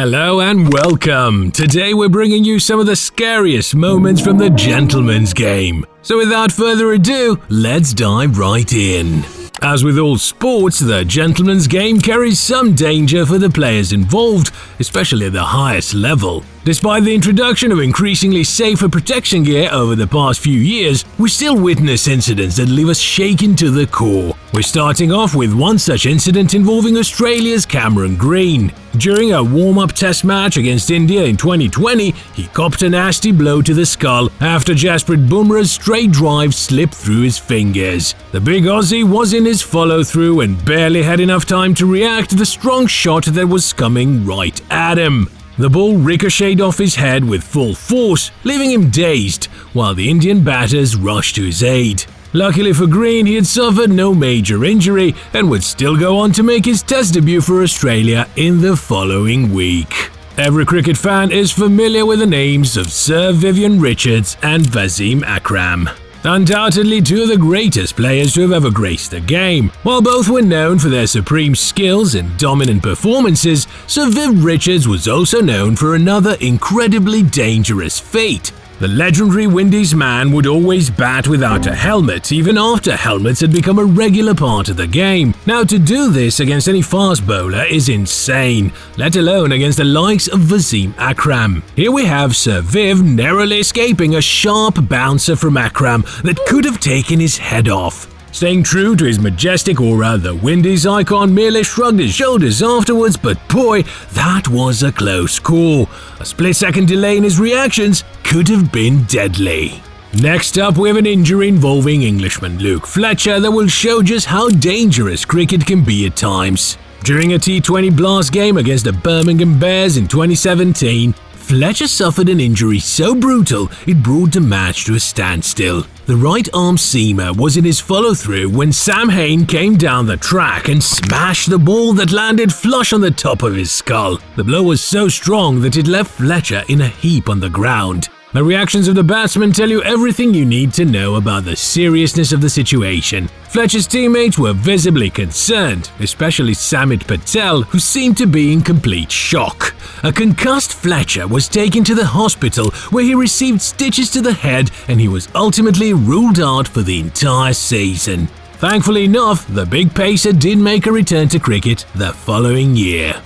Hello and welcome! Today we're bringing you some of the scariest moments from the gentleman's game. So without further ado, let's dive right in. As with all sports, the gentleman's game carries some danger for the players involved, especially at the highest level. Despite the introduction of increasingly safer protection gear over the past few years, we still witness incidents that leave us shaken to the core. We're starting off with one such incident involving Australia's Cameron Green. During a warm-up test match against India in 2020, he copped a nasty blow to the skull after Jasprit Bumrah's straight drive slipped through his fingers. The big Aussie was in his follow-through and barely had enough time to react to the strong shot that was coming right at him. The ball ricocheted off his head with full force, leaving him dazed, while the Indian batters rushed to his aid. Luckily for Green, he had suffered no major injury and would still go on to make his test debut for Australia in the following week. Every cricket fan is familiar with the names of Sir Viv Richards and Wasim Akram. Undoubtedly two of the greatest players to have ever graced the game. While both were known for their supreme skills and dominant performances, Sir Viv Richards was also known for another incredibly dangerous feat. The legendary Windies man would always bat without a helmet, even after helmets had become a regular part of the game. Now, to do this against any fast bowler is insane, let alone against the likes of Wasim Akram. Here we have Sir Viv narrowly escaping a sharp bouncer from Akram that could have taken his head off. Staying true to his majestic aura, the Windies icon merely shrugged his shoulders afterwards, but boy, that was a close call. A split-second delay in his reactions could have been deadly. Next up, we have an injury involving Englishman Luke Fletcher that will show just how dangerous cricket can be at times. During a T20 Blast game against the Birmingham Bears in 2017, Fletcher suffered an injury so brutal it brought the match to a standstill. The right arm seamer was in his follow-through when Sam Hain came down the track and smashed the ball that landed flush on the top of his skull. The blow was so strong that it left Fletcher in a heap on the ground. The reactions of the batsmen tell you everything you need to know about the seriousness of the situation. Fletcher's teammates were visibly concerned, especially Samit Patel, who seemed to be in complete shock. A concussed Fletcher was taken to the hospital where he received stitches to the head and he was ultimately ruled out for the entire season. Thankfully enough, the big pacer did make a return to cricket the following year.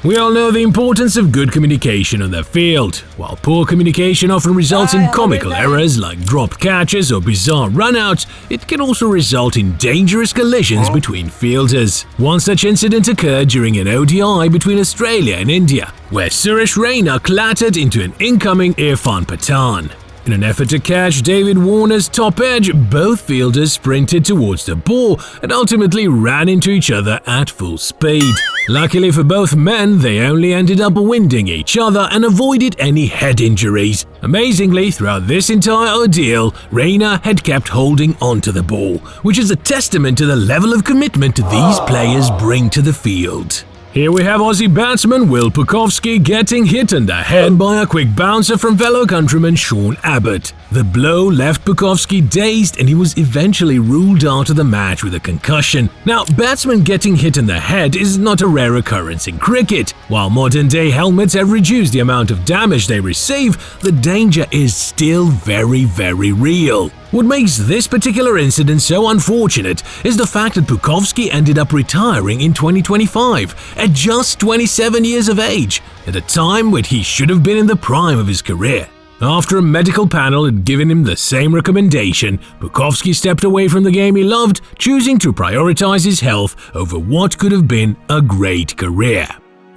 We all know the importance of good communication on the field. While poor communication often results in comical errors like dropped catches or bizarre runouts, it can also result in dangerous collisions between fielders. One such incident occurred during an ODI between Australia and India, where Suresh Raina clattered into an incoming Irfan Pathan. In an effort to catch David Warner's top edge, both fielders sprinted towards the ball and ultimately ran into each other at full speed. Luckily for both men, they only ended up winding each other and avoided any head injuries. Amazingly, throughout this entire ordeal, Raina had kept holding onto the ball, which is a testament to the level of commitment these players bring to the field. Here we have Aussie batsman Will Pukovski getting hit in the head by a quick bouncer from fellow countryman Sean Abbott. The blow left Pukovski dazed and he was eventually ruled out of the match with a concussion. Now, batsmen getting hit in the head is not a rare occurrence in cricket. While modern-day helmets have reduced the amount of damage they receive, the danger is still very, very real. What makes this particular incident so unfortunate is the fact that Pukovski ended up retiring in 2025 at just 27 years of age, at a time when he should have been in the prime of his career. After a medical panel had given him the same recommendation, Pukovski stepped away from the game he loved, choosing to prioritize his health over what could have been a great career.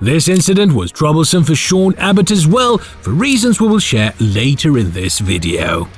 This incident was troublesome for Sean Abbott as well, for reasons we will share later in this video.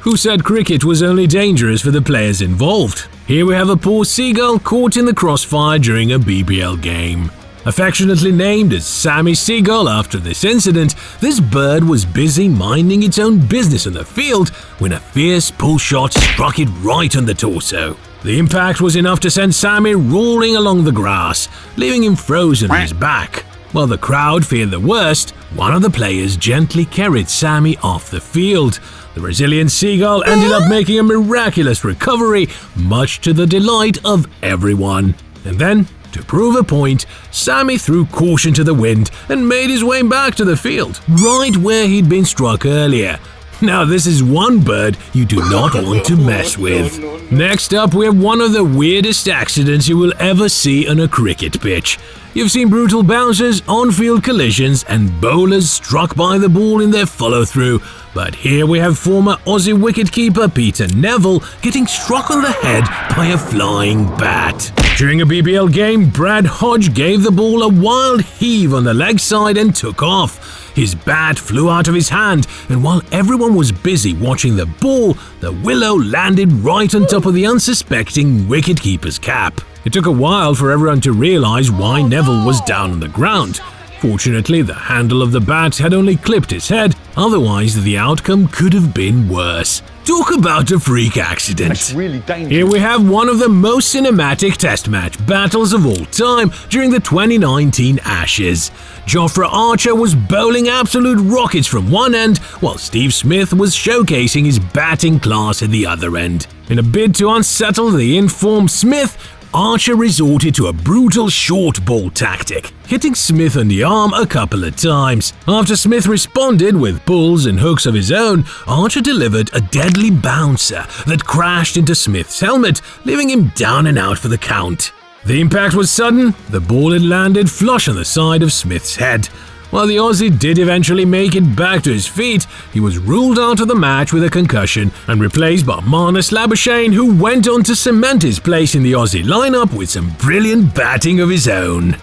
Who said cricket was only dangerous for the players involved? Here we have a poor seagull caught in the crossfire during a BBL game. Affectionately named as Sammy Seagull after this incident, this bird was busy minding its own business on the field when a fierce pull shot struck it right on the torso. The impact was enough to send Sammy rolling along the grass, leaving him frozen on his back. While the crowd feared the worst, one of the players gently carried Sammy off the field. The Brazilian seagull ended up making a miraculous recovery, much to the delight of everyone. And then, To prove a point, Sammy threw caution to the wind and made his way back to the field, right where he'd been struck earlier. Now this is one bird you do not want to mess with. Next up, we have one of the weirdest accidents you will ever see on a cricket pitch. You've seen brutal bouncers, on-field collisions, and bowlers struck by the ball in their follow-through, but here we have former Aussie wicketkeeper Peter Neville getting struck on the head by a flying bat. During a BBL game, Brad Hodge gave the ball a wild heave on the leg side and took off. His bat flew out of his hand, and while everyone was busy watching the ball, the willow landed right on top of the unsuspecting wicketkeeper's cap. It took a while for everyone to realize why Neville was down on the ground. Fortunately, the handle of the bat had only clipped his head, otherwise the outcome could have been worse. Talk about a freak accident. That's really dangerous. Here we have one of the most cinematic test match battles of all time during the 2019 Ashes. Jofra Archer was bowling absolute rockets from one end, while Steve Smith was showcasing his batting class at the other end. In a bid to unsettle the informed Smith, Archer resorted to a brutal short ball tactic, hitting Smith on the arm a couple of times. After Smith responded with pulls and hooks of his own, Archer delivered a deadly bouncer that crashed into Smith's helmet, leaving him down and out for the count. The impact was sudden. The ball had landed flush on the side of Smith's head. While the Aussie did eventually make it back to his feet, he was ruled out of the match with a concussion and replaced by Marnus Labuschagne, who went on to cement his place in the Aussie lineup with some brilliant batting of his own.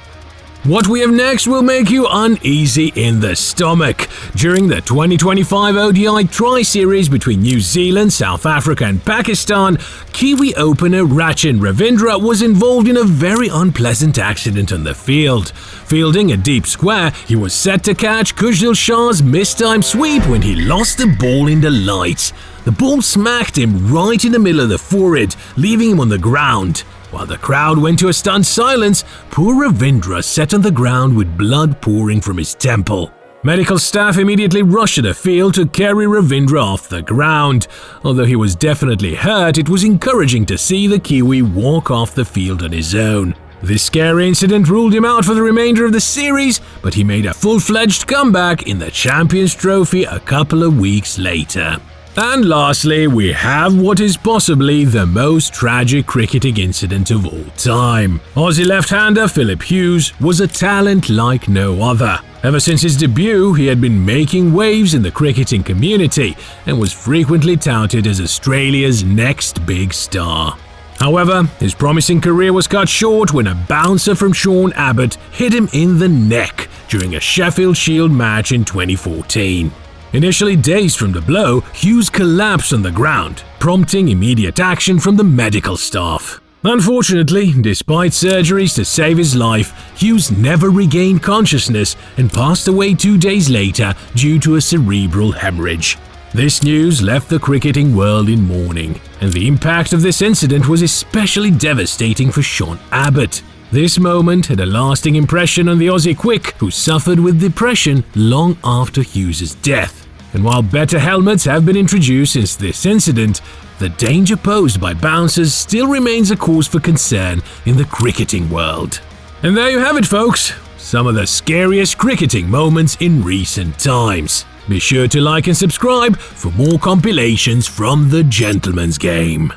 What we have next will make you uneasy in the stomach. During the 2025 ODI Tri-Series between New Zealand, South Africa and Pakistan, Kiwi opener Rachin Ravindra was involved in a very unpleasant accident on the field. Fielding a deep square, he was set to catch Khushal Shah's mistimed sweep when he lost the ball in the lights. The ball smacked him right in the middle of the forehead, leaving him on the ground. While the crowd went to a stunned silence, poor Ravindra sat on the ground with blood pouring from his temple. Medical staff immediately rushed to the field to carry Ravindra off the ground. Although he was definitely hurt, it was encouraging to see the Kiwi walk off the field on his own. This scary incident ruled him out for the remainder of the series, but he made a full-fledged comeback in the Champions Trophy a couple of weeks later. And lastly, we have what is possibly the most tragic cricketing incident of all time. Aussie left-hander Philip Hughes was a talent like no other. Ever since his debut, he had been making waves in the cricketing community and was frequently touted as Australia's next big star. However, his promising career was cut short when a bouncer from Sean Abbott hit him in the neck during a Sheffield Shield match in 2014. Initially dazed from the blow, Hughes collapsed on the ground, prompting immediate action from the medical staff. Unfortunately, despite surgeries to save his life, Hughes never regained consciousness and passed away 2 days later due to a cerebral hemorrhage. This news left the cricketing world in mourning, and the impact of this incident was especially devastating for Sean Abbott. This moment had a lasting impression on the Aussie Quick, who suffered with depression long after Hughes' death. And while better helmets have been introduced since this incident, the danger posed by bouncers still remains a cause for concern in the cricketing world. And there you have it, folks, some of the scariest cricketing moments in recent times. Be sure to like and subscribe for more compilations from the Gentleman's Game.